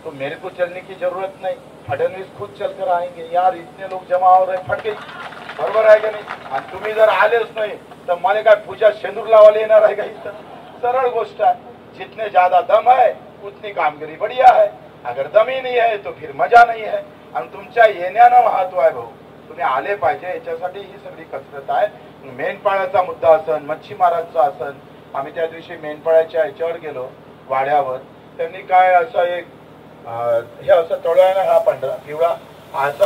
तो मेरे को चलने की जरूरत नहीं, फडणवीस खुद चलकर आएंगे। यार इतने लोग जमा हो रहे, फट गई, बरोबर आहे का नाही? आणि तुम्ही जर आलेच नाही तर मला काय पूजा शेंदूर लावायला येणार आहे का? इथं सरळ गोष्ट आहे, जितने ज्यादा दम है उतनी कामगिरी बढ़िया है, अगर दम ही नहीं है तो फिर मजा नहीं है। आणि तुमच्या येण्यानं महत्व आहे भाऊ, तुम्ही आले पाहिजे, याच्यासाठी ही सगळी कसरत आहे। मेंढपाळाचा मुद्दा असन, मच्छीमारांचा असन, आम्ही त्या दिवशी मेंढपाळाच्या ह्याच्यावर गेलो वाड्यावर, त्यांनी काय असं एक हे असं तळाय ना, हा पांढरा पिवळा असं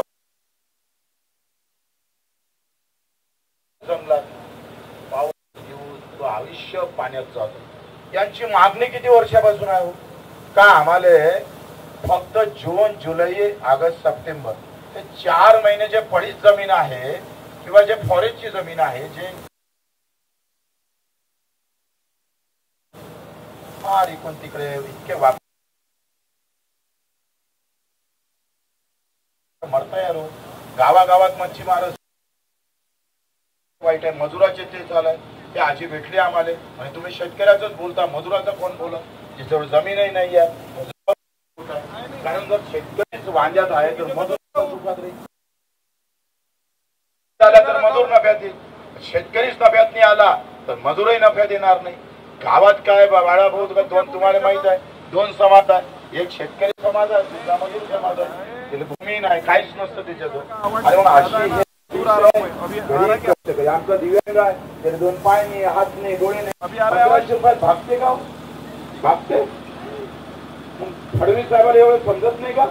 जमला, पाऊस येऊन तो आयुष्य पाण्यात जातो। यांची मागणी किती वर्षापासून आहे का? आम्हाला फक्त जून, जुलै, ऑगस्ट, सप्टेंबर हे 4 महिने जे पडीत जमीन आहे किंवा जे फॉरेस्टची जमीन आहे, जे फार इकडून तिकडे इतके मरता यार, गावागावात मच्छीमार वाईट आहे, मजुराचे ते झालंय। ते आजी भेटली आम्हाला, आणि तुम्ही शेतकऱ्याचंच बोलता, मजुराचं कोण बोला? ज्याच्यावर जमीनही नाही आहे, कारण जर शेतकरीच वांद्यात आहे तर मजूर सुखात राहील, तर मजूर नफ्यात येईल, शेतकरीच नफ्यात नाही आला तर मजूरही नफ्यात येणार नाही। गावात काय बाळा भाऊ, दोन तुम्हाला माहित आहे, 2 समाज आहे, एक शेतकरी समाज आहे, दुसरा मजूर समाज आहे, त्याला भूमी नाही, काहीच नसतं त्याच्यात। आणि मग अशी आमचा दिव्यांग आहे, त्याला 2 पाय नाही, हात नाही, डोळे नाही, 1500 रुपयात भागते का? भागते? फडणवीस साहेबांना एवढं समजत नाही का?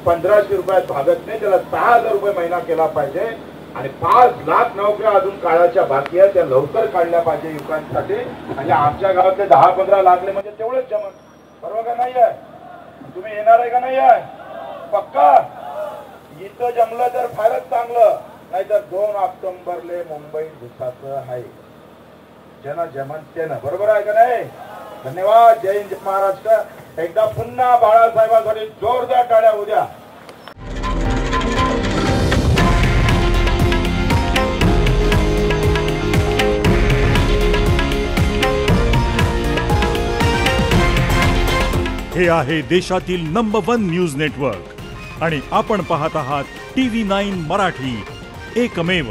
1500 रुपयात भागत नाही, त्याला 6000 रुपये महिना केला पाहिजे, आणि 5 लाख नोकऱ्या अजून काळाच्या बाकी आहेत, त्या लवकर काढल्या पाहिजे युवकांसाठी। म्हणजे आमच्या गावातले 10-15 लागले म्हणजे तेवढेच जमन, बरोबर का नाही आहे? तुम्ही येणार आहे का नाही आहे? पक्का? इथं जमलं तर फारच चांगलं, नाहीतर 2 ऑक्टोबरले मुंबईत घुसाचं आहे, जन जमन तेन, बरोबर आहे का नाही? धन्यवाद, जय हिंद महाराष्ट्र। एकदा पुन्हा बाळासाहेबांसाठी जोरदार टाळ्या उद्या। हे आहे देशातील नंबर 1 न्यूज नेटवर्क, आणि आपण पाहत आहात TV9 मराठी, एकमेव।